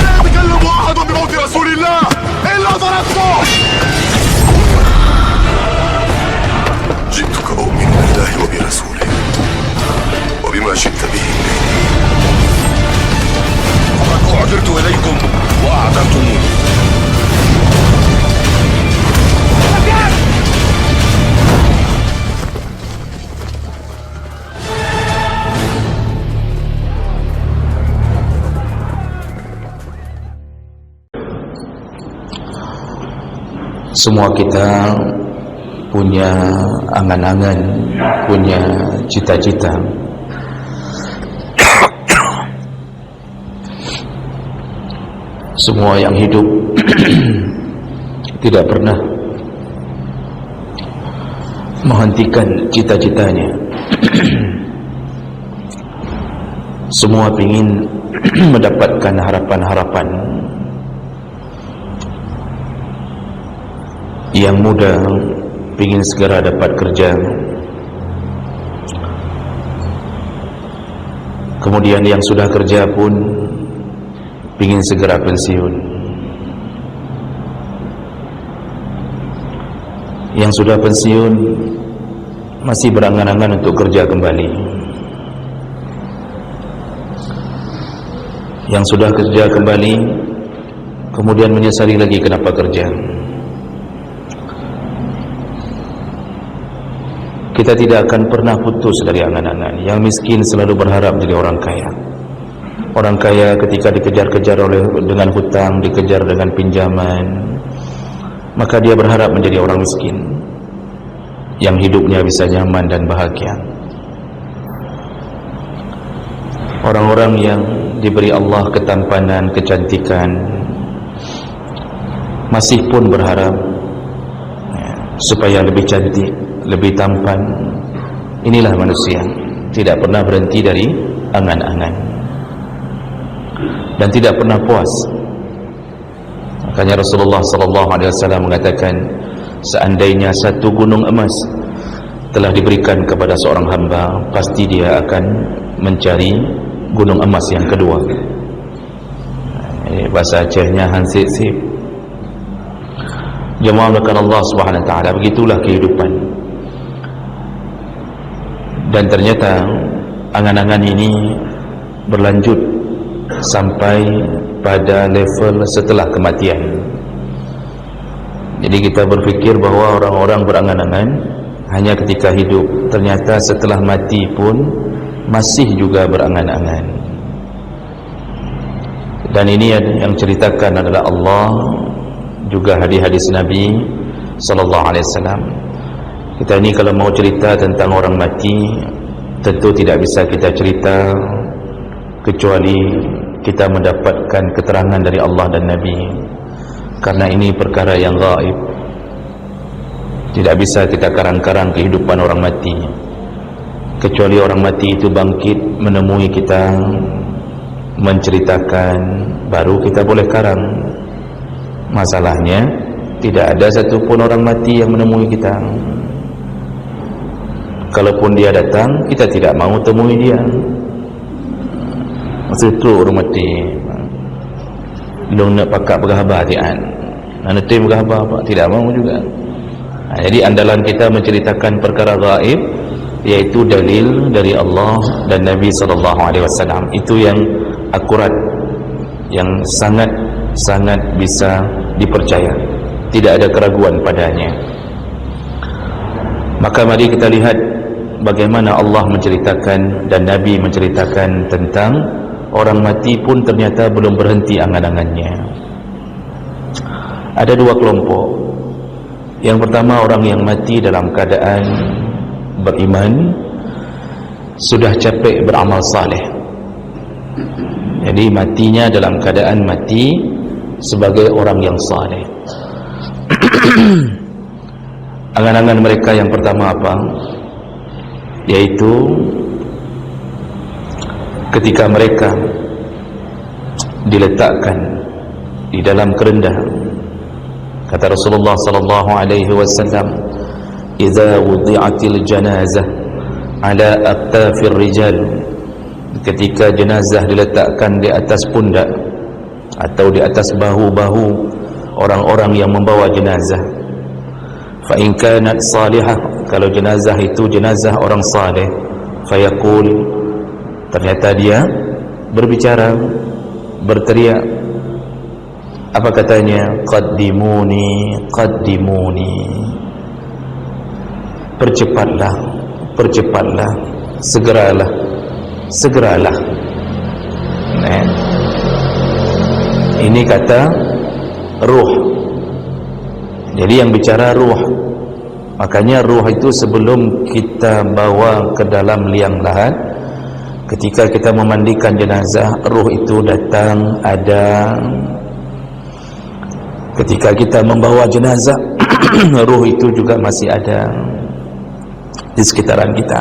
لا يتكلم أحد بموت رسول الله إلا ضربته. جئتك أؤمن بالله وبرسوله وبما جئت به فقد أعذرت إليكم وأعذرتموني. Semua kita punya angan-angan, punya cita-cita. Semua yang hidup tidak pernah menghentikan cita-citanya. Semua ingin mendapatkan harapan-harapan. Yang muda ingin segera dapat kerja, kemudian yang sudah kerja pun ingin segera pensiun. Yang sudah pensiun masih berangan-angan untuk kerja kembali. Yang sudah kerja kembali kemudian menyesali lagi kenapa kerja. Kita tidak akan pernah putus dari angan-angan. Yang miskin selalu berharap jadi orang kaya. Orang kaya ketika dikejar-kejar dengan hutang, dikejar dengan pinjaman, maka dia berharap menjadi orang miskin yang hidupnya bisa nyaman dan bahagia. Orang-orang yang diberi Allah ketampanan, kecantikan, masih pun berharap supaya lebih cantik, lebih tampan. Inilah manusia, tidak pernah berhenti dari angan-angan dan tidak pernah puas. Makanya Rasulullah SAW mengatakan, seandainya satu gunung emas telah diberikan kepada seorang hamba, pasti dia akan mencari gunung emas yang kedua. Bahasa Acehnya hansip-sip. Jemaah Allah Subhanahu wa taala, begitulah kehidupan. Dan ternyata angan-angan ini berlanjut sampai pada level setelah kematian. Jadi kita berfikir bahwa orang-orang berangan-angan hanya ketika hidup, ternyata setelah mati pun masih juga berangan-angan. Dan ini yang ceritakan adalah Allah, juga hadis-hadis Nabi sallallahu alaihi wasallam. Kita ini kalau mau cerita tentang orang mati, tentu tidak bisa kita cerita kecuali kita mendapatkan keterangan dari Allah dan Nabi, karena ini perkara yang gaib. Tidak bisa kita karang-karang kehidupan orang mati, kecuali orang mati itu bangkit menemui kita, menceritakan, baru kita boleh karang. Masalahnya tidak ada satupun orang mati yang menemui kita. Kalaupun dia datang, kita tidak mau temui dia. Maksud itu orang mati belum nak pakak berkhabar tian, nak tim berkhabar apa, tidak mau juga. Jadi andalan kita menceritakan perkara gaib, yaitu dalil dari Allah dan Nabi SAW. Itu yang akurat, yang sangat bisa dipercaya, tidak ada keraguan padanya. Maka mari kita lihat bagaimana Allah menceritakan dan Nabi menceritakan tentang orang mati pun ternyata belum berhenti angan-angannya. Ada dua kelompok. Yang pertama, orang yang mati dalam keadaan beriman, sudah capek beramal saleh. Jadi matinya dalam keadaan mati sebagai orang yang saleh. Angan-angan mereka yang pertama apa? Yaitu ketika mereka diletakkan di dalam kerenda, kata Rasulullah sallallahu alaihi wasallam, "Idza wudi'atil janazah ala aktafir rijal ketika jenazah diletakkan di atas pundak atau di atas bahu-bahu orang-orang yang membawa jenazah. Fa in kanat salihah, kalau jenazah itu jenazah orang saleh, fayaqul, ternyata dia berbicara, berteriak. Apa katanya? Qaddimuni, qaddimuni, percepatlah, percepatlah, segeralah, segeralah. Ini kata ruh. Jadi yang bicara ruh. Makanya ruh itu sebelum kita bawa ke dalam liang lahat, ketika kita memandikan jenazah, ruh itu datang ada. Ketika kita membawa jenazah, ruh itu juga masih ada di sekitaran kita.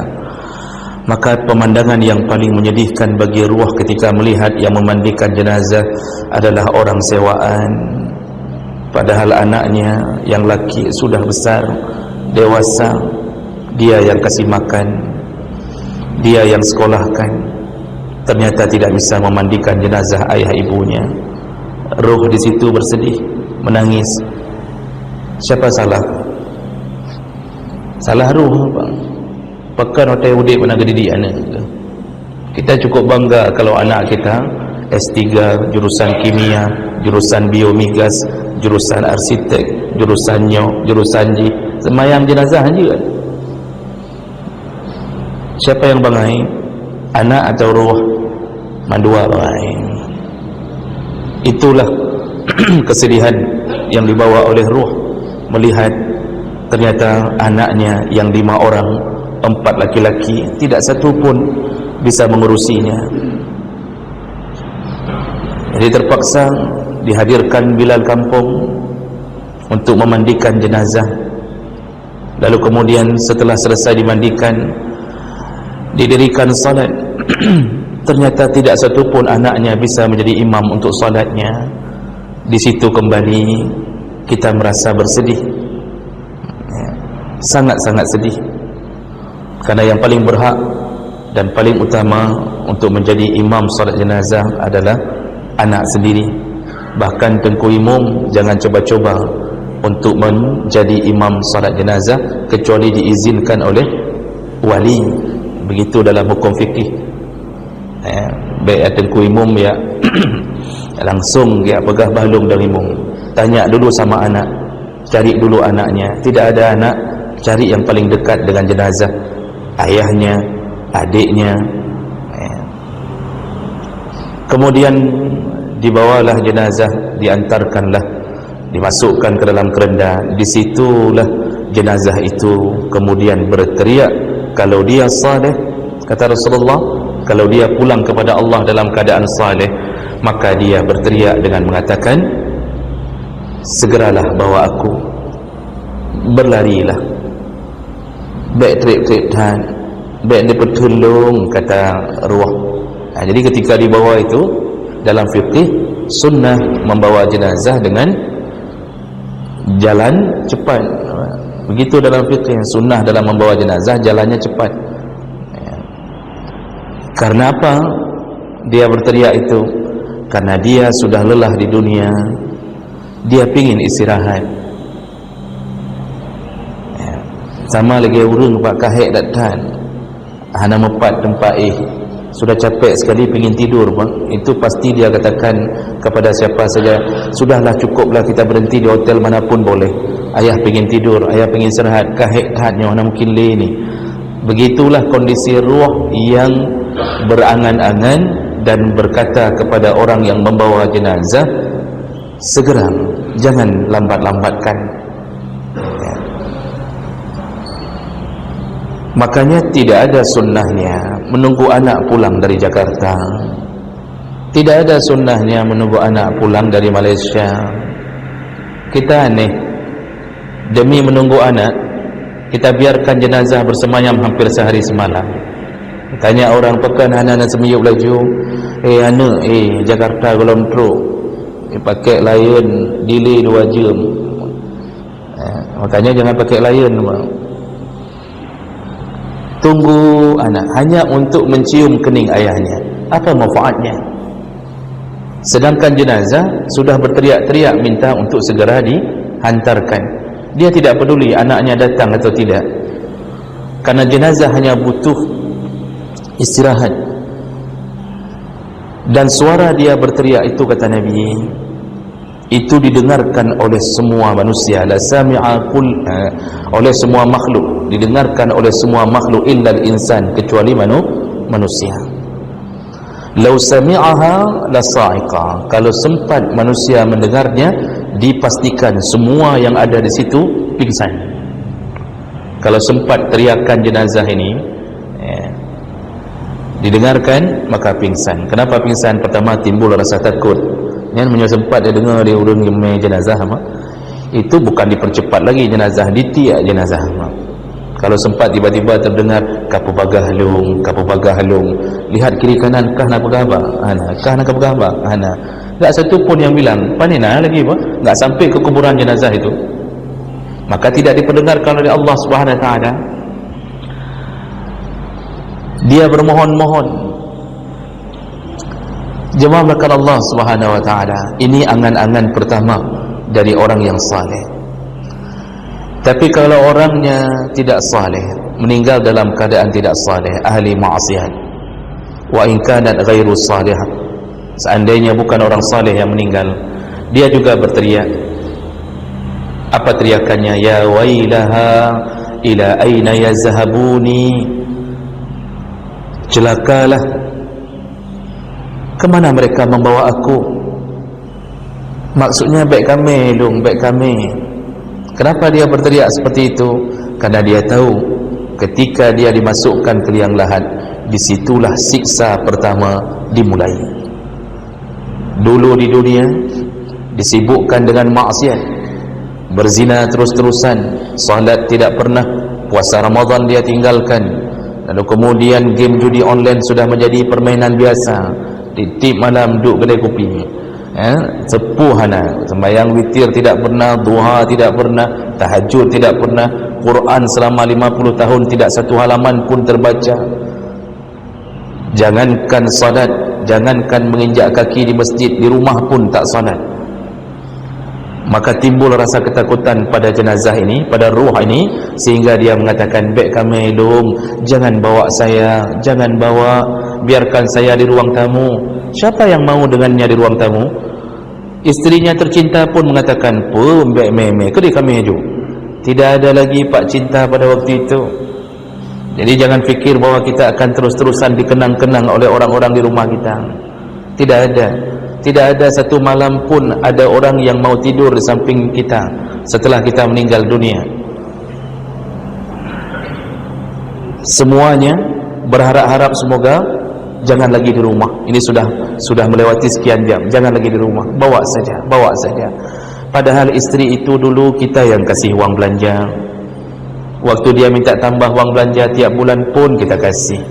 Maka pemandangan yang paling menyedihkan bagi ruh ketika melihat yang memandikan jenazah adalah orang sewaan, padahal anaknya yang laki sudah besar, dewasa, dia yang kasih makan, dia yang sekolahkan, ternyata tidak bisa memandikan jenazah ayah ibunya. Ruh di situ bersedih, menangis. Siapa salah? Salah ruh, bang. Pekan otak udik mana gedidik anak kita. Kita cukup bangga kalau anak kita S3, jurusan kimia, jurusan biomigas, jurusan arsitek, jurusan nyok, jurusan ji, semayang jenazah je kan. Siapa yang bangai? Anak atau ruh? Mandua bangai. Itulah kesedihan yang dibawa oleh ruh melihat ternyata anaknya yang 5 orang, 4 laki-laki, tidak satu pun bisa mengurusinya. Jadi terpaksa dihadirkan Bilal kampung untuk memandikan jenazah. Lalu kemudian setelah selesai dimandikan, didirikan salat. Ternyata tidak satu pun anaknya bisa menjadi imam untuk salatnya. Di situ kembali kita merasa bersedih, sangat-sangat sedih. Karena yang paling berhak dan paling utama untuk menjadi imam salat jenazah adalah anak sendiri. Bahkan Tengku Imam jangan coba-coba untuk menjadi imam salat jenazah kecuali diizinkan oleh wali. Begitu dalam hukum fikih. Baik Tengku Imam ya langsung dia pegah balung dari imam. Tanya dulu sama anak, cari dulu anaknya. Tidak ada anak, cari yang paling dekat dengan jenazah, ayahnya, adiknya. Kemudian dibawalah jenazah, diantarkanlah, dimasukkan ke dalam kerenda. Disitulah jenazah itu kemudian berteriak. Kalau dia saleh, kata Rasulullah, kalau dia pulang kepada Allah dalam keadaan saleh, maka dia berteriak dengan mengatakan, segeralah bawa aku, berlarilah, baik trik-trik dan baik dipertolong, kata ruh. Jadi ketika dibawa itu dalam fikih sunnah membawa jenazah dengan jalan cepat. Begitu dalam fikih sunnah dalam membawa jenazah jalannya cepat. Karena apa dia berteriak itu? Karena dia sudah lelah di dunia, dia pingin istirahat. Sama lagi urung pak kahek datang hana mepat tempat sudah capek sekali pingin tidur bang. Itu pasti dia katakan kepada siapa saja, sudahlah cukuplah kita berhenti di hotel manapun boleh, ayah pingin tidur, ayah pingin istirahat, kahek tahatnya mana mungkin le ni. Begitulah kondisi ruh yang berangan-angan dan berkata kepada orang yang membawa jenazah, segera, jangan lambat-lambatkan. Makanya tidak ada sunnahnya menunggu anak pulang dari Jakarta, tidak ada sunnahnya menunggu anak pulang dari Malaysia. Kita aneh, demi menunggu anak kita biarkan jenazah bersemayam hampir sehari semalam. Tanya orang pekan anak-anak semiyuk laju, anak Jakarta golong truk, pakai Lion delay 2 jam. Makanya jangan pakai Lion bang. Tunggu anak hanya untuk mencium kening ayahnya. apa manfaatnya? Sedangkan jenazah sudah berteriak-teriak minta untuk segera dihantarkan. Dia tidak peduli anaknya datang atau tidak, karena jenazah hanya butuh istirahat. Dan suara dia berteriak itu, kata Nabi, itu didengarkan oleh semua manusia, la sami'a oleh semua makhluk, didengarkan oleh semua makhluk illa al-insan, kecuali manusia. Lau sami'aha la sa'iqa, kalau sempat manusia mendengarnya, dipastikan semua yang ada di situ pingsan. Kalau sempat teriakan jenazah ini didengarkan, maka pingsan. Kenapa pingsan? Pertama, timbul rasa takut. Yang sempat dia dengar dia urun gemai jenazah, itu bukan dipercepat lagi jenazah, ditiak jenazah. Kalau sempat tiba-tiba terdengar kapu bagah halung, lihat kiri kanan, kah nak pegaba, kah nak pegaba, tak satu pun yang bilang panina lagi apa, tak sampai ke kuburan jenazah itu. Maka tidak diperdengarkan oleh Allah Subhanahu Wa Taala. Dia bermohon-mohon. Jemaah belakang Allah Subhanahu Wa Taala, ini angan-angan pertama dari orang yang saleh. Tapi kalau orangnya tidak saleh, meninggal dalam keadaan tidak saleh, ahli maksiat, wa in kanat ghairu salihah, seandainya bukan orang saleh yang meninggal, dia juga berteriak. Apa teriakannya? Ya wailaha ila aina yazhabuni, celakalah, kemana mereka membawa aku? Maksudnya baik kami dong, baik kami. Kenapa dia berteriak seperti itu? Karena dia tahu ketika dia dimasukkan ke liang lahat, disitulah siksa pertama dimulai. Dulu di dunia disibukkan dengan maksiat, berzina terus-terusan, salat tidak pernah, puasa Ramadan dia tinggalkan, lalu kemudian game judi online sudah menjadi permainan biasa. Titip malam duduk kedai kopi, sepuh sembahyang witir tidak pernah, duha tidak pernah, tahajud tidak pernah, Quran selama 50 tahun tidak satu halaman pun terbaca. Jangankan salat, jangankan menginjak kaki di masjid, di rumah pun tak salat. Maka timbul rasa ketakutan pada jenazah ini, pada ruh ini, sehingga dia mengatakan, baik kami dong, jangan bawa saya, jangan bawa, biarkan saya di ruang tamu. Siapa yang mau dengannya di ruang tamu? Istrinya tercinta pun mengatakan, pun baik meme, kedai kami haju. Tidak ada lagi pak cinta pada waktu itu. Jadi jangan fikir bahwa kita akan terus-terusan dikenang-kenang oleh orang-orang di rumah kita. Tidak ada. Tidak ada satu malam pun ada orang yang mau tidur di samping kita setelah kita meninggal dunia. Semuanya berharap-harap semoga jangan lagi di rumah. Ini sudah melewati sekian jam, jangan lagi di rumah, bawa saja, bawa saja. Padahal istri itu dulu kita yang kasih uang belanja. Waktu dia minta tambah uang belanja tiap bulan pun kita kasih.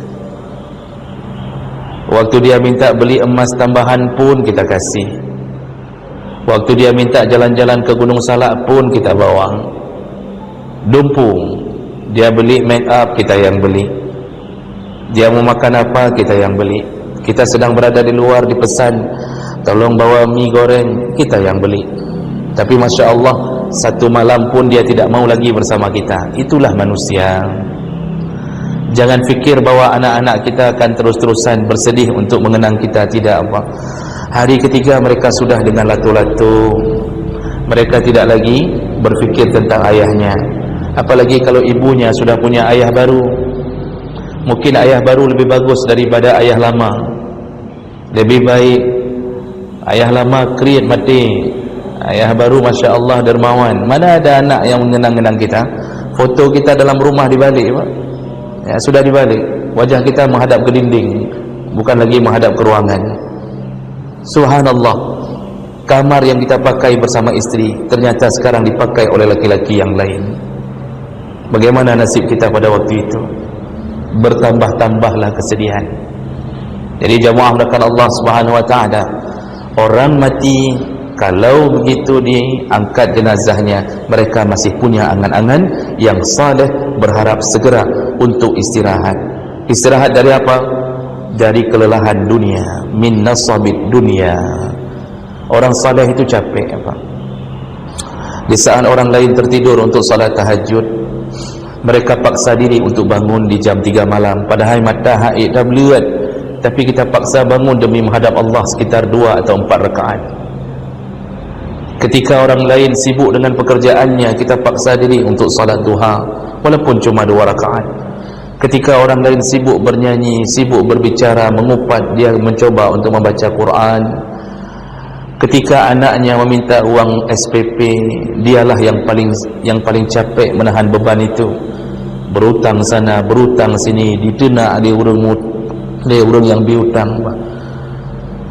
Waktu dia minta beli emas tambahan pun kita kasih. Waktu dia minta jalan-jalan ke Gunung Salak pun kita bawa. Dumpung, dia beli make up, kita yang beli. Dia mau makan apa, kita yang beli. Kita sedang berada di luar, dipesan tolong bawa mie goreng, kita yang beli. Tapi Masya Allah, satu malam pun dia tidak mau lagi bersama kita. Itulah manusia. Jangan fikir bahwa anak-anak kita akan terus-terusan bersedih untuk mengenang kita. Tidak apa. Hari ketiga mereka sudah dengan latu-latu. Mereka tidak lagi berfikir tentang ayahnya. Apalagi kalau ibunya sudah punya ayah baru. Mungkin ayah baru lebih bagus daripada ayah lama. Lebih baik ayah lama kriat mati, ayah baru Masya Allah dermawan. Mana ada anak yang mengenang-kenang kita? Foto kita dalam rumah dibalik, Pak. Ya, sudah dibalik, wajah kita menghadap ke dinding, bukan lagi menghadap ke ruangan. Subhanallah, kamar yang kita pakai bersama istri ternyata sekarang dipakai oleh laki-laki yang lain. Bagaimana nasib kita pada waktu itu? Bertambah-tambahlah kesedihan. Jadi jamaah melakukan Allah Subhanahu Wa Taala, orang mati kalau begitu diangkat jenazahnya, mereka masih punya angan-angan yang saleh, berharap segera untuk istirahat. Istirahat dari apa? dari kelelahan dunia, min nasabid dunia. Orang saleh itu capek apa? Di saat orang lain tertidur untuk salat tahajud, mereka paksa diri untuk bangun di jam 3 malam, padahal matahari dah berlerat, tapi kita paksa bangun demi menghadap Allah sekitar 2 atau 4 rakaat. Ketika orang lain sibuk dengan pekerjaannya, kita paksa diri untuk salat duha walaupun cuma 2 rakaat. Ketika orang lain sibuk bernyanyi, sibuk berbicara, mengupat, dia mencoba untuk membaca Quran. Ketika anaknya meminta uang SPP, dialah yang paling capek menahan beban itu. Berutang sana, berutang sini, ditenak dia urang yang biutang.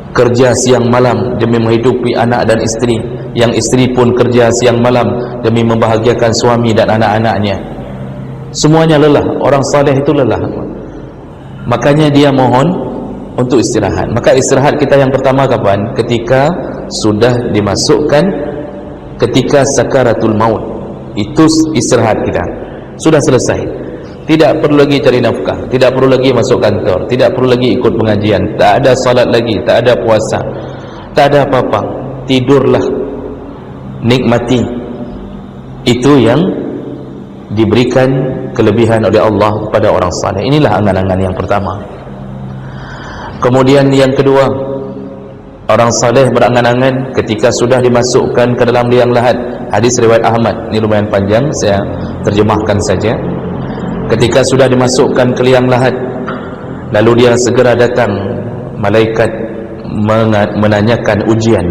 Kerja siang malam demi menghidupi anak dan isteri, yang isteri pun kerja siang malam demi membahagiakan suami dan anak-anaknya. Semuanya lelah. Orang saleh itu lelah, makanya dia mohon untuk istirahat. Maka istirahat kita yang pertama kapan? Ketika sudah dimasukkan, ketika sakaratul maut, itu istirahat kita sudah selesai. Tidak perlu lagi cari nafkah, tidak perlu lagi masuk kantor, tidak perlu lagi ikut pengajian, tak ada salat lagi, tak ada puasa, tak ada apa-apa. Tidurlah, nikmati. Itu yang diberikan kelebihan oleh Allah pada orang saleh. Inilah angan-angan yang pertama. Kemudian yang kedua, orang saleh berangan-angan ketika sudah dimasukkan ke dalam liang lahat. Hadis riwayat Ahmad, ini lumayan panjang, saya terjemahkan saja. Ketika sudah dimasukkan ke liang lahat, lalu dia segera datang malaikat menanyakan ujian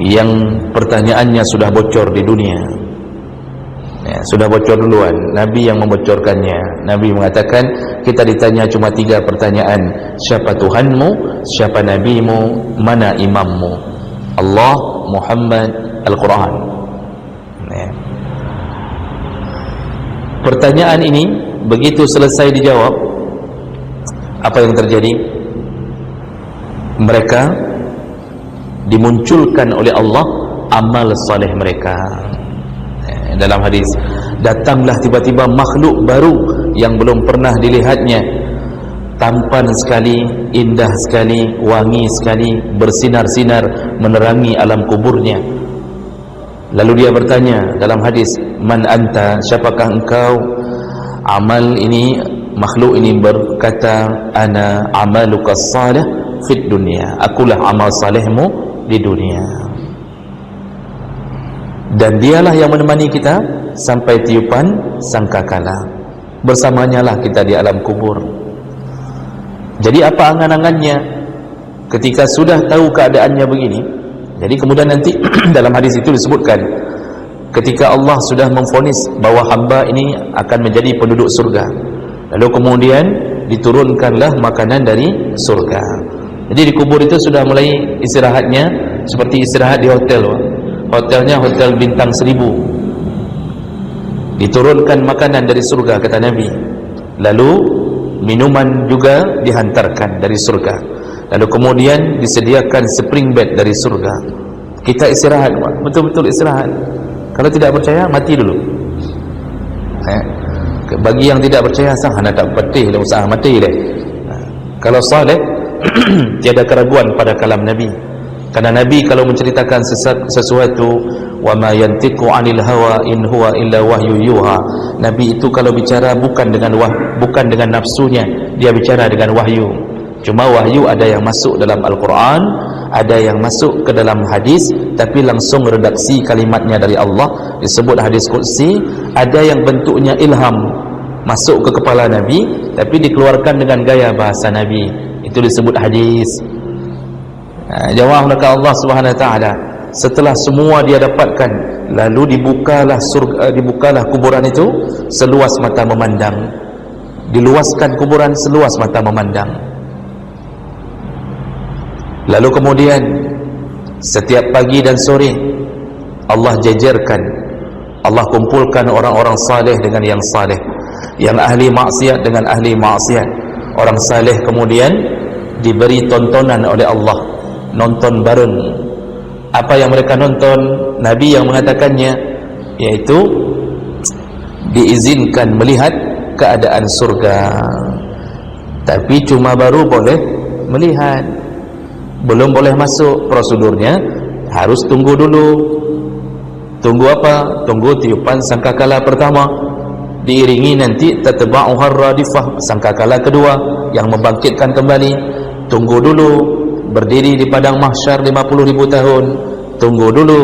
yang pertanyaannya sudah bocor di dunia. Ya, sudah bocor duluan, Nabi yang membocorkannya. Nabi mengatakan, kita ditanya cuma 3 pertanyaan: siapa Tuhanmu, siapa Nabimu, mana imammu? Allah, Muhammad, Al-Quran. Ya. Pertanyaan ini begitu selesai dijawab, apa yang terjadi? Mereka dimunculkan oleh Allah amal saleh mereka. Dalam hadis, datanglah tiba-tiba makhluk baru yang belum pernah dilihatnya, tampan sekali, indah sekali, wangi sekali, bersinar-sinar menerangi alam kuburnya. Lalu dia bertanya dalam hadis, man anta, siapakah engkau? Amal ini, makhluk ini berkata, ana amaluka salih fit dunia, akulah amal salehmu di dunia. Dan dialah yang menemani kita sampai tiupan sangkakala. Bersamanya lah kita di alam kubur. Jadi apa angan-angannya ketika sudah tahu keadaannya begini? Jadi kemudian nanti dalam hadis itu disebutkan, ketika Allah sudah memvonis bahwa hamba ini akan menjadi penduduk surga, lalu kemudian diturunkanlah makanan dari surga. Jadi di kubur itu sudah mulai istirahatnya seperti istirahat di hotel. Hotelnya hotel bintang 1000. Diturunkan makanan dari surga, kata Nabi. Lalu minuman juga dihantarkan dari surga. Lalu kemudian disediakan spring bed dari surga. Kita istirahat, betul-betul istirahat. Kalau tidak percaya, mati dulu. Bagi yang tidak percaya, sah anda tak patih, usaha mati deh. Kalau saleh, tiada keraguan pada kalam Nabi. Karena Nabi kalau menceritakan sesuatu, wa ma yantiqu 'anil hawa in huwa illa wahyu yuha. Nabi itu kalau bicara bukan dengan nafsunya, dia bicara dengan wahyu. Cuma wahyu ada yang masuk dalam Al-Quran, ada yang masuk ke dalam hadis, tapi langsung redaksi kalimatnya dari Allah, disebut hadis qudsi. Ada yang bentuknya ilham, masuk ke kepala Nabi, tapi dikeluarkan dengan gaya bahasa Nabi, itu disebut hadis. Jawab mereka Allah Subhanahu Wa Taala. Setelah semua dia dapatkan, lalu dibukalah surga, dibukalah kuburan itu seluas mata memandang. Diluaskan kuburan seluas mata memandang. Lalu kemudian setiap pagi dan sore Allah jajarkan, Allah kumpulkan orang-orang saleh dengan yang saleh, yang ahli maksiat dengan ahli maksiat. Orang saleh kemudian diberi tontonan oleh Allah, nonton bareng. Apa yang mereka nonton? Nabi yang mengatakannya, yaitu diizinkan melihat keadaan surga. tapi cuma baru boleh melihat, belum boleh masuk. Prosedurnya harus tunggu dulu. Tunggu apa? Tunggu tiupan sangkakala pertama, diiringi nanti tatba'uhar radifah, sangkakala kedua yang membangkitkan kembali. Tunggu dulu, berdiri di padang mahsyar 50.000 tahun. Tunggu dulu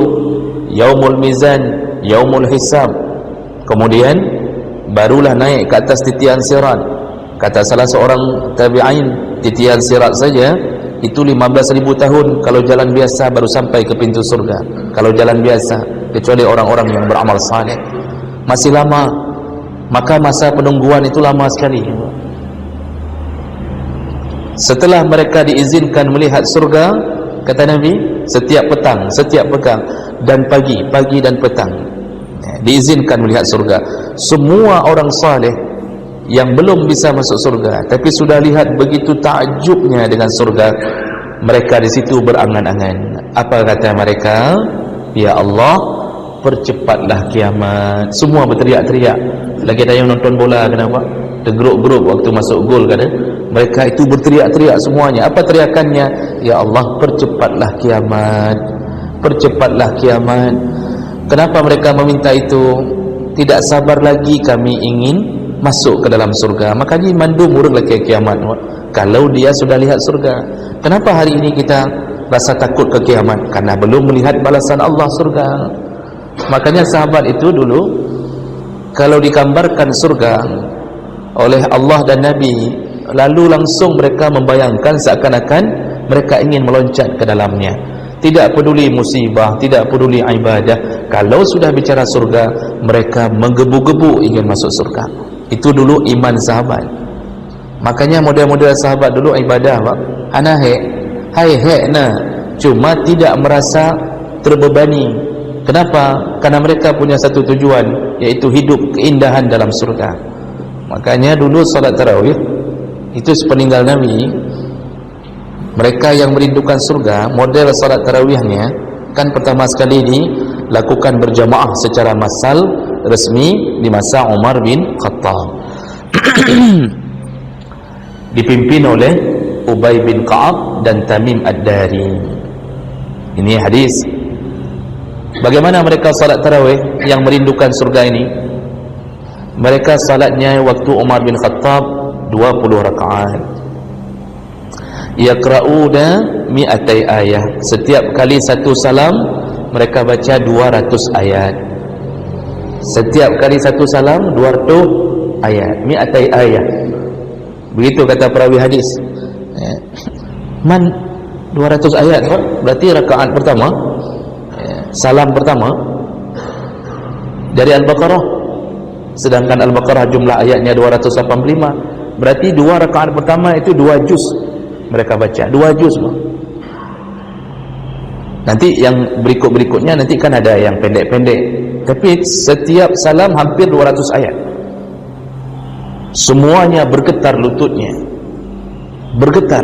yaumul mizan, yaumul hisab. Kemudian barulah naik ke atas titian sirat. Kata salah seorang tabi'in, titian sirat saja itu 15.000 tahun kalau jalan biasa baru sampai ke pintu surga. Kalau jalan biasa, kecuali orang-orang yang beramal saleh, masih lama. Maka masa penungguan itu lama sekali. Setelah mereka diizinkan melihat surga, kata Nabi, setiap petang, setiap pekan dan pagi dan petang diizinkan melihat surga. Semua orang saleh yang belum bisa masuk surga tapi sudah lihat begitu takjubnya dengan surga, mereka di situ berangan-angan. Apa kata mereka? Ya Allah, percepatlah kiamat. Semua berteriak-teriak. Lagi ada yang nonton bola, kenapa? Tergerup-gerup waktu masuk gol, kan? Mereka itu berteriak-teriak semuanya. Apa teriakannya? Ya Allah, percepatlah kiamat, percepatlah kiamat. Kenapa mereka meminta itu? Tidak sabar lagi kami ingin masuk ke dalam surga. Makanya mandum urang lagi kiamat. Kalau dia sudah lihat surga. Kenapa hari ini kita rasa takut ke kiamat? Karena belum melihat balasan Allah surga. Makanya sahabat itu dulu kalau digambarkan surga oleh Allah dan Nabi, lalu langsung mereka membayangkan seakan-akan mereka ingin meloncat ke dalamnya. Tidak peduli musibah, tidak peduli ibadah. Kalau sudah bicara surga, mereka menggebu-gebu ingin masuk surga. Itu dulu iman sahabat. Makanya model-model sahabat dulu ibadah, Pak. Hai na, cuma tidak merasa terbebani. Kenapa? Karena mereka punya satu tujuan, yaitu hidup keindahan dalam surga. Makanya dulu salat tarawih itu sepeninggal Nabi, mereka yang merindukan surga, model salat tarawihnya kan pertama sekali dilakukan berjamaah secara massal resmi di masa Umar bin Khattab. Dipimpin oleh Ubay bin Ka'ab dan Tamim Ad-Dari. Ini hadis. Bagaimana mereka salat tarawih yang merindukan surga ini? Mereka salatnya waktu Umar bin Khattab 20 rakaat. Yaqra'una mi'atai ayah. Setiap kali satu salam mereka baca 200 ayat. Setiap kali satu salam 200 ayat. Mi'atai ayah. Begitu kata perawi hadis. Man 200 ayat, berarti rakaat pertama, salam pertama dari Al-Baqarah, sedangkan Al-Baqarah jumlah ayatnya 285, berarti dua rakaat pertama itu 2 juz mereka baca, 2 juz. Nanti yang berikut-berikutnya nanti kan ada yang pendek-pendek, tapi setiap salam hampir 200 ayat. Semuanya bergetar lututnya, bergetar,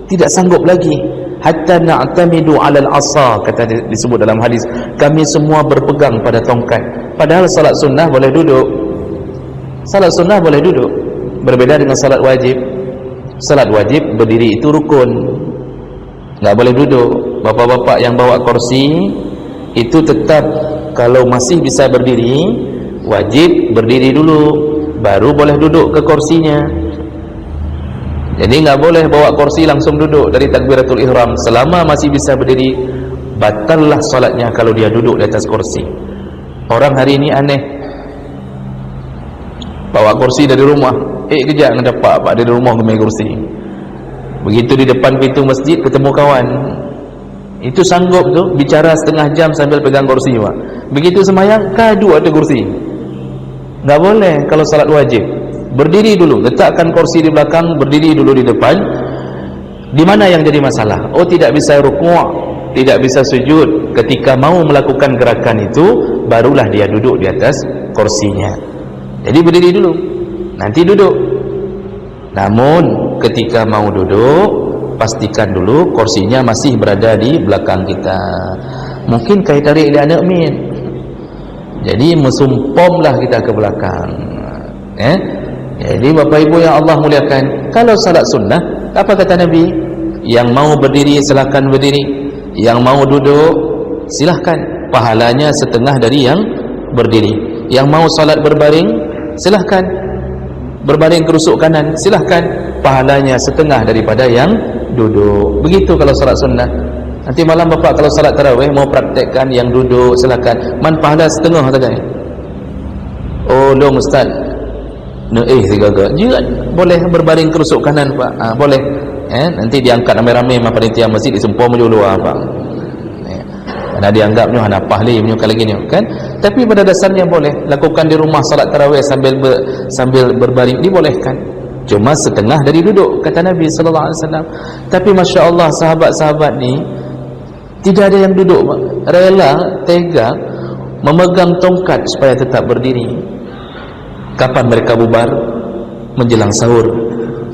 tidak sanggup lagi. Hatta na'tamidu 'alal 'asa, kata disebut dalam hadis, kami semua berpegang pada tongkat. Padahal salat sunnah boleh duduk. Salat sunnah boleh duduk. Berbeda dengan salat wajib. Salat wajib berdiri itu rukun, enggak boleh duduk. Bapak-bapak yang bawa kursi itu tetap kalau masih bisa berdiri, wajib berdiri dulu, baru boleh duduk ke kursinya. Jadi enggak boleh bawa kursi langsung duduk dari takbiratul ihram. Selama masih bisa berdiri, batallah salatnya kalau dia duduk di atas kursi. Orang hari ini aneh, bawa kursi dari rumah, kejap nak dapat pak dari rumah kemai kursi. Begitu di depan pintu masjid ketemu kawan, itu sanggup tu bicara setengah jam sambil pegang kursi pak. Begitu semayang kadu ada kursi. Enggak boleh kalau salat wajib. Berdiri dulu, letakkan kursi di belakang, berdiri dulu di depan. Di mana yang jadi masalah? Oh, tidak bisa rukuk, tidak bisa sujud. Ketika mau melakukan gerakan itu, barulah dia duduk di atas kursinya. Jadi berdiri dulu, nanti duduk. Namun ketika mau duduk, pastikan dulu kursinya masih berada di belakang kita. Mungkin kait tarik dia anak min. Jadi mesumpomlah kita ke belakang. Jadi Bapak Ibu yang Allah muliakan, kalau salat sunnah, apa kata Nabi? Yang mau berdiri silakan berdiri, yang mau duduk silahkan, pahalanya setengah dari yang berdiri. Yang mau salat berbaring silahkan, berbaring kerusuk kanan silahkan, pahalanya setengah daripada yang duduk. Begitu kalau salat sunnah. Nanti malam Bapak kalau salat tarawih mau praktekkan yang duduk silahkan, man pahala setengah saja. Oh long ustaz, segala juga boleh berbaring kerusuk kanan Pak, boleh. Nanti diangkat ramai-ramai sama panitia masjid, disumpah menuju luar Pak. Karena dianggapnya anak pahli menyuka lagi ni kan. Tapi pada dasarnya boleh lakukan di rumah salat tarawih sambil berbaring, dibolehkan. Cuma setengah dari duduk kata Nabi sallallahu alaihi wasallam. Tapi masya-Allah sahabat-sahabat ni tidak ada yang duduk, rela tega memegang tongkat supaya tetap berdiri. Kapan mereka bubar? Menjelang sahur.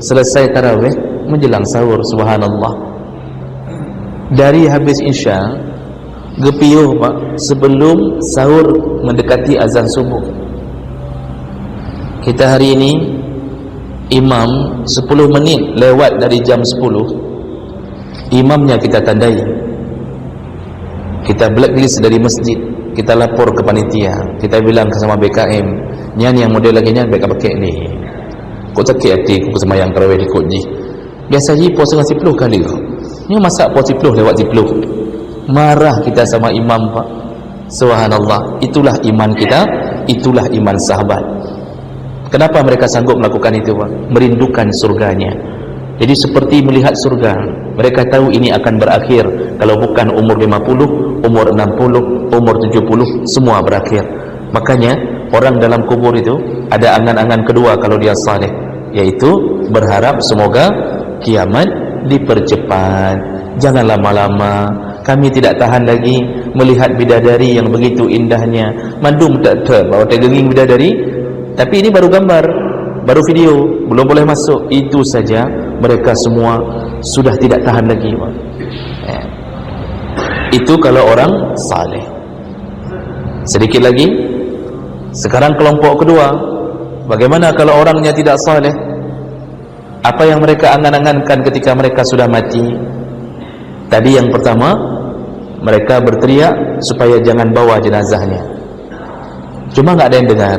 Selesai tarawih menjelang sahur, subhanallah. Dari habis isya gepiyuh Pak, sebelum sahur mendekati azan subuh. Kita hari ini imam 10 menit lewat dari jam 10, imamnya kita tandai, kita blacklist dari masjid, kita lapor ke panitia, kita bilang sama BKM, nyan yang model lagi nyan baik pakai ni. Kok sakit hati aku semayang tarawih di Koji. Biasa ji puasa dengan 10 kali kau. Ni masak puasa 10 lewat 10. Marah kita sama imam Pak. Subhanallah. Itulah iman kita, itulah iman sahabat. Kenapa mereka sanggup melakukan itu Pak? Merindukan surganya. Jadi seperti melihat surga. Mereka tahu ini akan berakhir. Kalau bukan umur 50, umur 60, umur 70, semua berakhir. Makanya orang dalam kubur itu ada angan-angan kedua kalau dia saleh, yaitu berharap semoga kiamat dipercepat. Jangan lama-lama, kami tidak tahan lagi melihat bidadari yang begitu indahnya. Mandum tak bawa tegenging bidadari, tapi ini baru gambar, baru video, belum boleh masuk. Itu saja mereka semua sudah tidak tahan lagi. Itu kalau orang saleh. Sedikit lagi, sekarang kelompok kedua. Bagaimana kalau orangnya tidak saleh? Apa yang mereka angan-angankan ketika mereka sudah mati? Tadi yang pertama, mereka berteriak supaya jangan bawa jenazahnya. Cuma nggak ada yang dengar,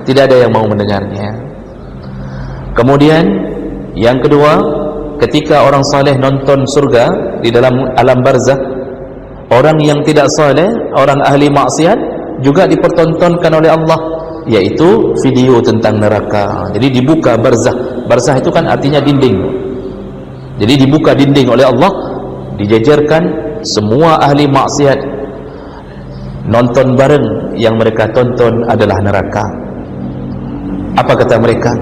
tidak ada yang mau mendengarnya. Kemudian yang kedua, ketika orang saleh nonton surga di dalam alam barzakh, orang yang tidak saleh, orang ahli maksiat juga dipertontonkan oleh Allah, yaitu video tentang neraka. Jadi dibuka barzakh. Barzakh itu kan artinya dinding. Jadi dibuka dinding oleh Allah, dijajarkan semua ahli maksiat nonton bareng, yang mereka tonton adalah neraka. Apa kata mereka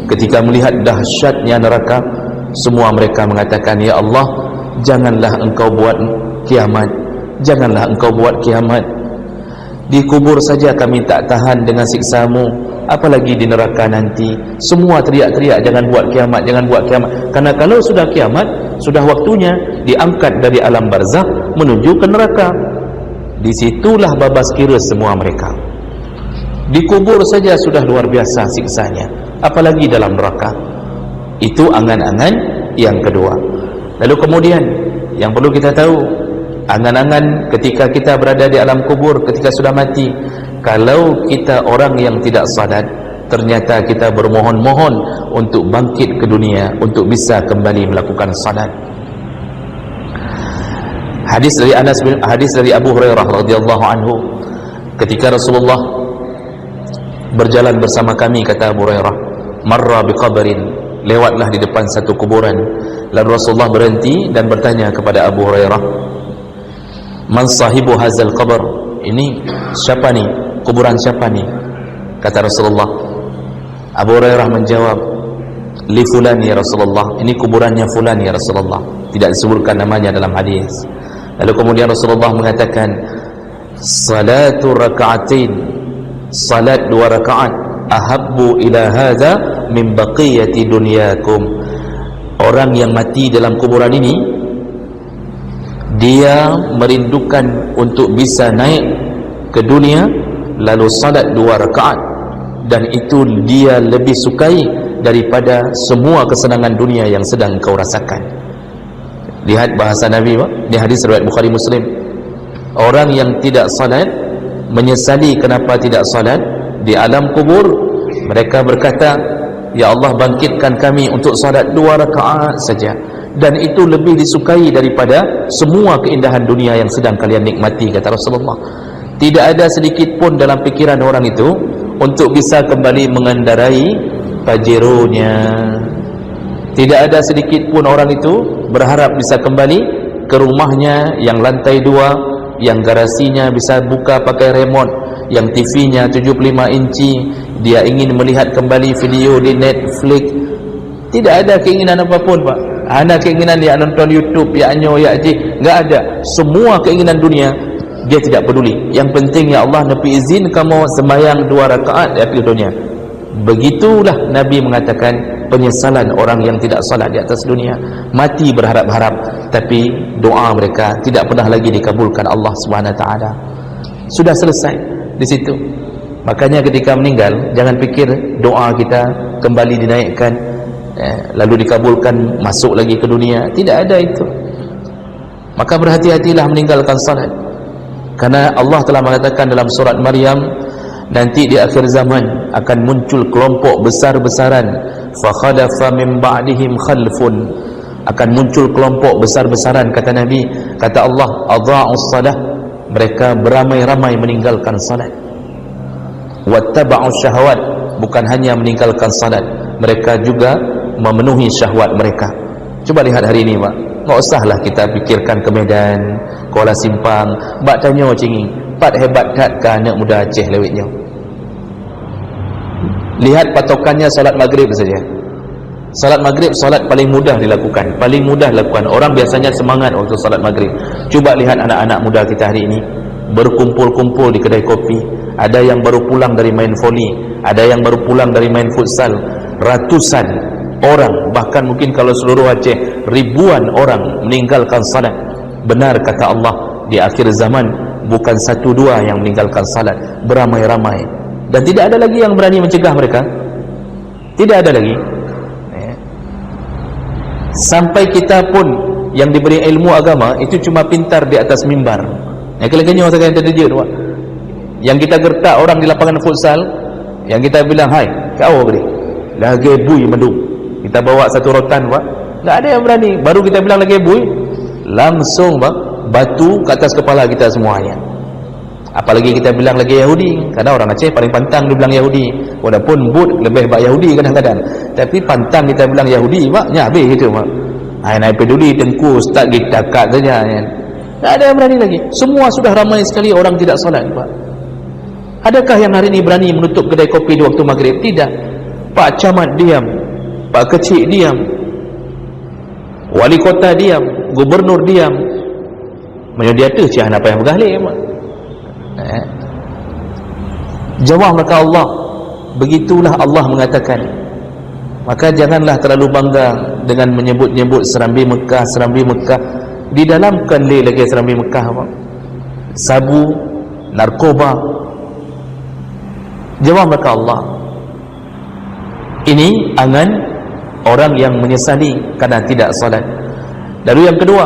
ketika melihat dahsyatnya neraka? Semua mereka mengatakan, ya Allah, janganlah engkau buat kiamat, janganlah engkau buat kiamat. Di kubur saja kami tak tahan dengan siksamu, apalagi di neraka nanti. Semua teriak-teriak, jangan buat kiamat, jangan buat kiamat. Karena kalau sudah kiamat, sudah waktunya diangkat dari alam barzakh menuju ke neraka. Disitulah babas kira semua mereka. Di kubur saja sudah luar biasa siksanya, apalagi dalam neraka. Itu angan-angan yang kedua. Lalu kemudian yang perlu kita tahu, angan-angan ketika kita berada di alam kubur, ketika sudah mati, kalau kita orang yang tidak salat, ternyata kita bermohon-mohon untuk bangkit ke dunia, untuk bisa kembali melakukan salat. Hadis dari Abu Hurairah radhiyallahu anhu, ketika Rasulullah berjalan bersama kami, kata Abu Hurairah, marra biqabrin, lewatlah di depan satu kuburan. Lalu Rasulullah berhenti dan bertanya kepada Abu Hurairah, man sahibu hazal qabr, ini siapa ni, kuburan siapa ni? Kata Rasulullah. Abu Hurairah menjawab, li fulan ya Rasulullah, ini kuburannya fulan ya Rasulullah. Tidak disebutkan namanya dalam hadis. Lalu kemudian Rasulullah mengatakan, salatu raka'atain, salat 2 rakaat, ahabbu ila hadza min baqiyati dunyakum. Orang yang mati dalam kuburan ini, dia merindukan untuk bisa naik ke dunia, lalu salat 2 rakaat dan itu dia lebih sukai daripada semua kesenangan dunia yang sedang kau rasakan. Lihat bahasa Nabi, di hadis riwayat Bukhari Muslim, orang yang tidak salat menyesali kenapa tidak salat. Di alam kubur mereka berkata, ya Allah, bangkitkan kami untuk salat 2 rakaat saja, dan itu lebih disukai daripada semua keindahan dunia yang sedang kalian nikmati, kata Rasulullah. Tidak ada sedikit pun dalam pikiran orang itu untuk bisa kembali mengendarai Pajero-nya. Tidak ada sedikit pun orang itu berharap bisa kembali ke rumahnya yang lantai 2, yang garasinya bisa buka pakai remote, yang TV-nya 75 inci. Dia ingin melihat kembali video di Netflix. Tidak ada keinginan apapun, Pak. Hanya keinginan dia nonton YouTube, ya anyo, ya ji. Enggak ada. Semua keinginan dunia dia tidak peduli. Yang penting, ya Allah, nepi izin kamu sembahyang 2 rakaat di akhir dunia. Begitulah Nabi mengatakan penyesalan orang yang tidak salat di atas dunia. Mati berharap-harap, tapi doa mereka tidak pernah lagi dikabulkan Allah Subhanahu Wa Taala. Sudah selesai di situ. Makanya ketika meninggal, jangan pikir doa kita kembali dinaikkan, lalu dikabulkan, masuk lagi ke dunia. Tidak ada itu. Maka berhati-hatilah meninggalkan salat, karena Allah telah mengatakan dalam surat Maryam, nanti di akhir zaman akan muncul kelompok besar-besaran, fa khalafa min ba'dihim khalfun, akan muncul kelompok besar-besaran, kata Nabi, kata Allah, adha'us salah, mereka beramai-ramai meninggalkan salat. Wattaba'us syahwat, bukan hanya meninggalkan salat, mereka juga memenuhi syahwat mereka. Coba lihat hari ini, Pak. Tak usahlah kita fikirkan ke Medan, Kuala Simpang, bak tanya cingi, pat hebat kat ke anak muda Aceh lewitnya. Lihat patokannya salat maghrib saja. Salat maghrib, salat paling mudah dilakukan, paling mudah dilakukan. Orang biasanya semangat waktu salat maghrib. Cuba lihat anak-anak muda kita hari ini berkumpul-kumpul di kedai kopi. Ada yang baru pulang dari main voli, ada yang baru pulang dari main futsal. Ratusan orang, bahkan mungkin kalau seluruh Aceh, ribuan orang meninggalkan salat. Benar kata Allah, di akhir zaman bukan 1-2 yang meninggalkan salat, beramai-ramai. Dan tidak ada lagi yang berani mencegah mereka. Tidak ada lagi. Sampai kita pun yang diberi ilmu agama itu cuma pintar di atas mimbar. Yang orang terdekat, yang kita gertak orang di lapangan futsal, yang kita bilang, hai, kau beri lagi bui mendung, kita bawa satu rotan, Pak. Tak ada yang berani. Baru kita bilang lagi bui, langsung, Pak, batu ke atas kepala kita semuanya. Apalagi kita bilang lagi Yahudi, karena orang Aceh paling pantang dibilang Yahudi. Walaupun but lebih bak Yahudi kadang-kadang, tapi pantang kita bilang Yahudi, Pak, habis gitu, Pak. Naik peduli tengku start ditakat saja, kan. Tak ada yang berani lagi. Semua sudah ramai sekali orang tidak salat, Pak. Adakah yang hari ini berani menutup kedai kopi di waktu maghrib? Tidak. Pak Camat diam, Pak Kecik diam, Wali Kota diam, Gubernur diam. Menyediata siapa apa yang bergahlik, Pak. Jawab maka Allah. Begitulah Allah mengatakan. Maka janganlah terlalu bangga dengan menyebut-nyebut Serambi Mekah, Serambi Mekah. Di dalam kan lagi Serambi Mekah, Pak. Sabu, narkoba. Jawab maka Allah. Ini angan orang yang menyesali karena tidak salat. Lalu yang kedua,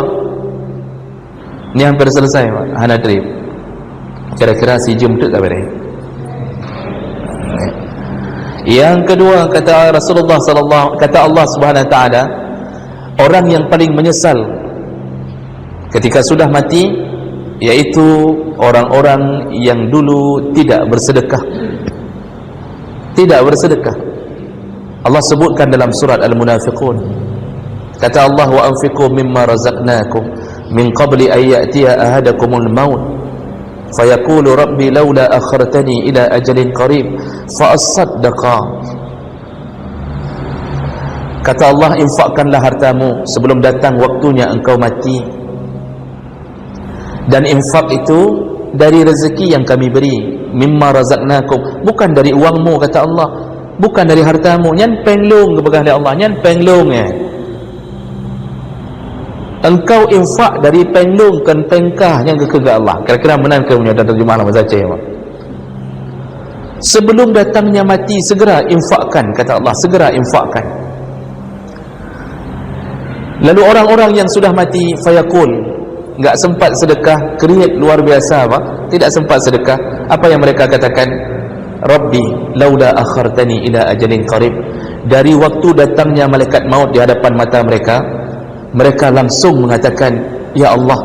ini hampir selesai, Pak. Hana trip. Kira-kira si jam tu tak boleh. Yang kedua, kata Rasulullah sallallahu, kata Allah Subhanahu Wa Taala, orang yang paling menyesal ketika sudah mati yaitu orang-orang yang dulu tidak bersedekah. Tidak bersedekah. Allah sebutkan dalam surat Al-Munafiqun. Kata Allah, wa anfiqu mimma razaqnakum min qabli an ya'tiya ahadakumul maut fayaqulu rabbi laula akhartani ila ajalin qarib fa asaddaqa. Kata Allah, infakkanlah hartamu sebelum datang waktunya engkau mati, dan infak itu dari rezeki yang kami beri, mimma razaqnakum, bukan dari uangmu, kata Allah, bukan dari hartamu. Nyan penglung kepada Allah, nyan penglung engkau infak dari penglung kan pengkah yang ke Allah. Kira-kira menang ke punya terjemah dalam bahasa Aceh, Pak. Sebelum datangnya mati, segera infakkan, kata Allah, segera infakkan. Lalu orang-orang yang sudah mati, fayaqul, enggak sempat sedekah, kerit luar biasa apa? Tidak sempat sedekah. Apa yang mereka katakan? Rabbi, laula akhartani ila ajalin qarib. Dari waktu datangnya malaikat maut di hadapan mata mereka, mereka langsung mengatakan, ya Allah,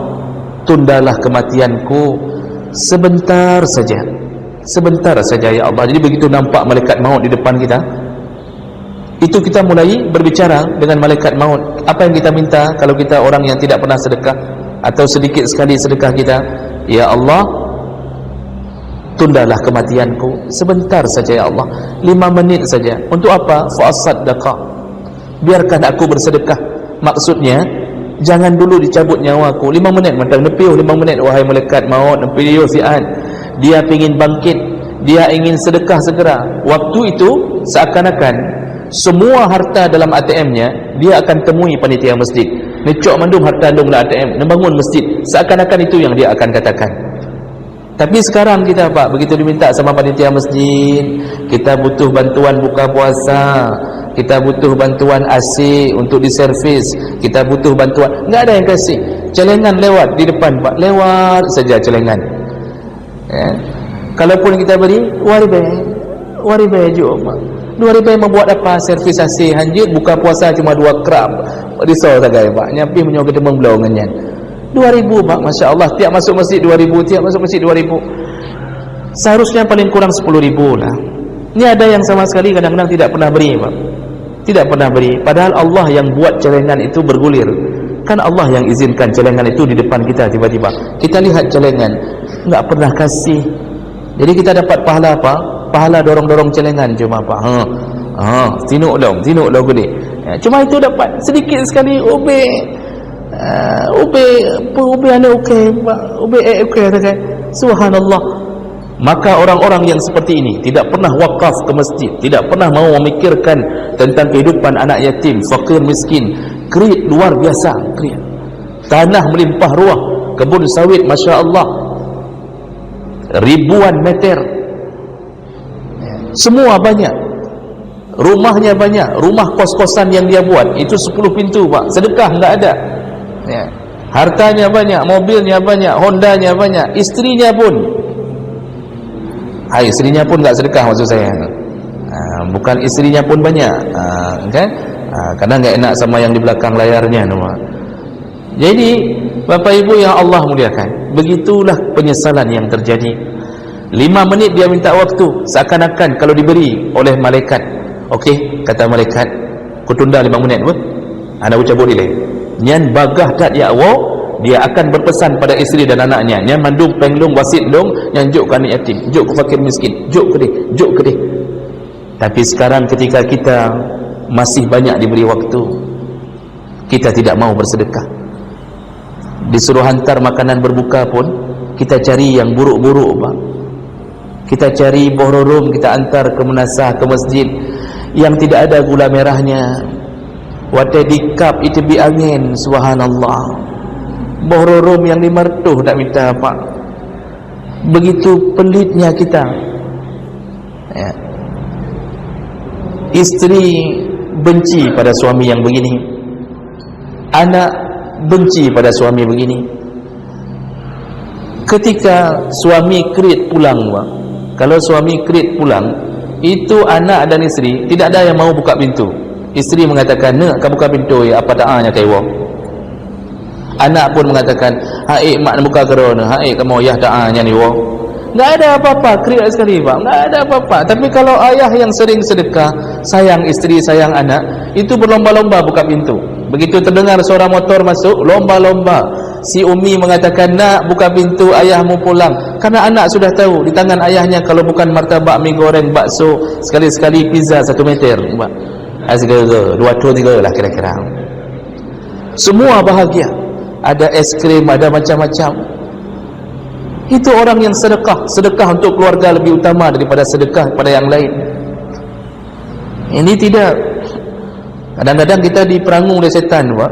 tundalah kematianku sebentar saja. Sebentar saja ya Allah. Jadi begitu nampak malaikat maut di depan kita, itu kita mulai berbicara dengan malaikat maut. Apa yang kita minta kalau kita orang yang tidak pernah sedekah atau sedikit sekali sedekah kita? Ya Allah, tundalah kematianku sebentar saja ya Allah, 5 menit saja. Untuk apa? Fa'asaddaqa, biarkan aku bersedekah. Maksudnya jangan dulu dicabut nyawaku 5 menit, mentang nepiuh 5 menit, wahai malaikat maut, nepiuh sian. Dia ingin bangkit, dia ingin sedekah segera. Waktu itu seakan-akan semua harta dalam ATM-nya dia akan temui panitia masjid. Necok mandum harta andung dalam ATM, membangun masjid. Seakan-akan itu yang dia akan katakan. Tapi sekarang kita apa? Begitu diminta sama panitia masjid, kita butuh bantuan buka puasa, kita butuh bantuan AC untuk diservis, kita butuh bantuan, enggak ada yang kasih. Celengan lewat di depan Pak, lewat saja celengan. Ya. Kalaupun kita beri waribai juga Pak. 2 ribu membuat apa? Servis AC hanjit, buka puasa cuma 2 kerap. Risau sagai Pak, nyapi menyoga demang belau nganyan. 2,000 Pak, Masya Allah. Tiap masuk masjid 2,000, tiap masuk masjid 2,000. Seharusnya paling kurang 10,000 lah. Ini ada yang sama sekali kadang-kadang tidak pernah beri Pak, tidak pernah beri. Padahal Allah yang buat celengan itu bergulir. Kan Allah yang izinkan celengan itu di depan kita. Tiba-tiba kita lihat celengan, enggak pernah kasih. Jadi kita dapat pahala apa? Pahala dorong-dorong celengan cuma Pak. Tinuk dong gede. Ya, cuma itu dapat sedikit sekali ube ane okey Pak, ube okey saja. Subhanallah. Maka orang-orang yang seperti ini tidak pernah wakaf ke masjid, tidak pernah mau memikirkan tentang kehidupan anak yatim, fakir, miskin. Kerit luar biasa, kerit. Tanah melimpah ruah, kebun sawit Masya Allah, ribuan meter, semua banyak, rumahnya banyak. Rumah kos-kosan yang dia buat itu 10 pintu Pak, sedekah enggak ada ya. Hartanya banyak, mobilnya banyak, Hondanya banyak, istrinya pun istrinya pun enggak sedekah maksud saya. Bukan istrinya pun banyak, kan? Kadang enggak enak sama yang di belakang layarnya nama. Jadi Bapak Ibu yang Allah muliakan, begitulah penyesalan yang terjadi. 5 menit dia minta waktu, seakan-akan kalau diberi oleh malaikat, okey, kata malaikat, ku tunda 5 menit pun anda ucapkan nilai nyan bagah tak ya Allah, dia akan berpesan pada isteri dan anaknya, nyan mandung penglung wasit dong, nyan juk kan yatim, juk ku fakir miskin, juk ke dia. Tapi sekarang ketika kita masih banyak diberi waktu, kita tidak mau bersedekah. Disuruh hantar makanan berbuka pun kita cari yang buruk-buruk Pak. Kita cari bohrorum, kita antar ke menasah, ke masjid yang tidak ada gula merahnya. Wadah dikap itu bi angin, subhanallah. Bohrorum yang dimertuh tak minta Pak. Begitu pelitnya kita ya. Isteri benci pada suami yang begini, anak benci pada suami begini. Ketika suami kerit pulang Pak, kalau suami kerit pulang, itu anak dan isteri tidak ada yang mau buka pintu. Isteri mengatakan, "Nak, kau buka pintu ya, apa taanya kaiwa?" Anak pun mengatakan, "Hai mak nak buka kerana, hai kamu ayah taanya ni wa." Enggak ada apa-apa, kerit sekali Pak, enggak ada apa-apa. Tapi kalau ayah yang sering sedekah, sayang isteri, sayang anak, itu berlomba-lomba buka pintu. Begitu terdengar suara motor masuk, lomba-lomba. Si Umi mengatakan, "Nak, buka pintu, ayahmu pulang." Karena anak sudah tahu di tangan ayahnya kalau bukan martabak, mie goreng, bakso, sekali-sekali pizza 1 meter Pak. Asal 2-3 lah kira-kira. Semua bahagia. Ada es krim, ada macam-macam. Itu orang yang sedekah. Sedekah untuk keluarga lebih utama daripada sedekah pada yang lain. Ini tidak. Kadang-kadang kita diperangu oleh setan Pak.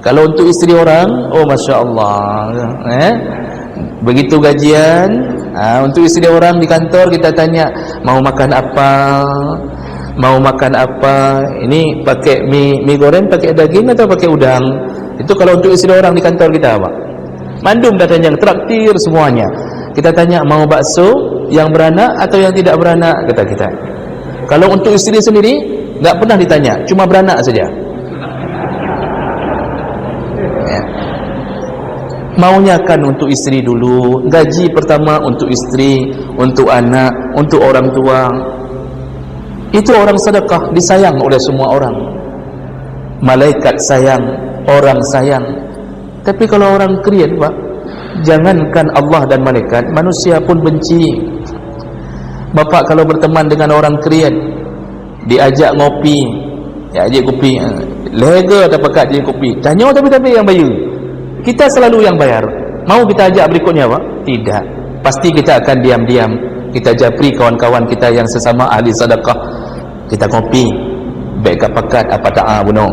Kalau untuk isteri orang, oh Masya Allah, begitu gajian, untuk isteri orang di kantor kita tanya mau makan apa, mau makan apa, ini pakai mie goreng pakai daging atau pakai udang. Itu kalau untuk isteri orang di kantor kita apa? Mandum datanya traktir semuanya. Kita tanya mau bakso yang beranak atau yang tidak beranak, kata kita. Kalau untuk isteri sendiri enggak pernah ditanya, cuma beranak saja. Ya. Maunya kan untuk isteri dulu, gaji pertama untuk isteri, untuk anak, untuk orang tua. Itu orang sedekah, disayang oleh semua orang. Malaikat sayang, orang sayang. Tapi kalau orang kriat, Pak, jangankan Allah dan malaikat, manusia pun benci. Bapak kalau berteman dengan orang kriat, diajak ngopi, ajak kopi, lega tak pakat dia kopi, tanya tapi yang bayar. Kita selalu yang bayar. Mau kita ajak berikutnya, Pak? Tidak. Pasti kita akan diam-diam. Kita japri kawan-kawan kita yang sesama ahli sedekah. Kita kopi, baik pakat apa tak bunuh.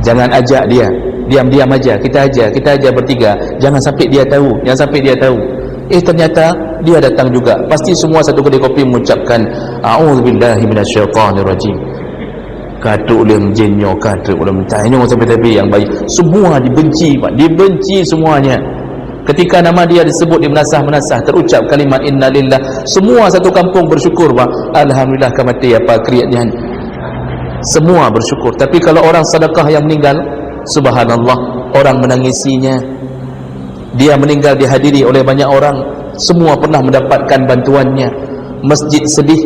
Jangan ajak dia, diam-diam aja. Kita aja bertiga. Jangan sampai dia tahu, ternyata dia datang juga. Pasti semua satu kedai kopi mengucapkan a'udzubillahi minasyaitonirrajim. Katuk lem jenyo, katuk lem tanya sampai tepi yang baik. Semua dibenci, Pak, dibenci semuanya. Ketika nama dia disebut di menasah-menasah, terucap kalimat innalillah, semua satu kampung bersyukur, Pak. Alhamdulillah kamati apa kriatnya. Semua bersyukur. Tapi kalau orang sedekah yang meninggal, subhanallah, orang menangisinya. Dia meninggal dihadiri oleh banyak orang, semua pernah mendapatkan bantuannya. Masjid sedih,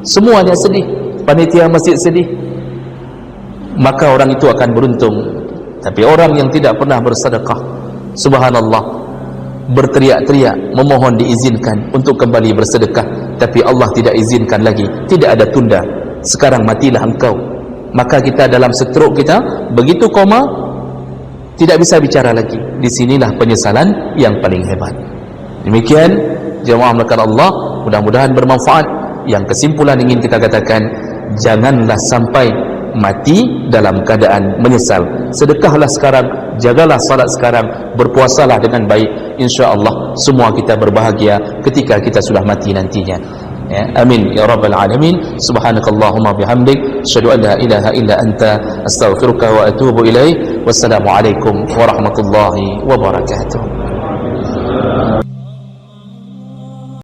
semuanya sedih. Panitia masjid sedih. Maka orang itu akan beruntung. Tapi orang yang tidak pernah bersedekah, subhanallah, berteriak-teriak memohon diizinkan untuk kembali bersedekah, tapi Allah tidak izinkan lagi. Tidak ada tunda. Sekarang matilah engkau. Maka kita dalam stroke kita, begitu koma, tidak bisa bicara lagi. Disinilah penyesalan yang paling hebat. Demikian jemaah melakukan Allah, mudah-mudahan bermanfaat. Yang kesimpulan ingin kita katakan, janganlah sampai mati dalam keadaan menyesal. Sedekahlah sekarang, jagalah salat sekarang, berpuasalah dengan baik. InsyaAllah semua kita berbahagia ketika kita sudah mati nantinya. Ya, amin ya rabbal alamin. Subhanakallahumma bihamdik, asyhadu an la ilaha illa anta, astaghfiruka wa atubu ilaik. Wassalamualaikum warahmatullahi wabarakatuh.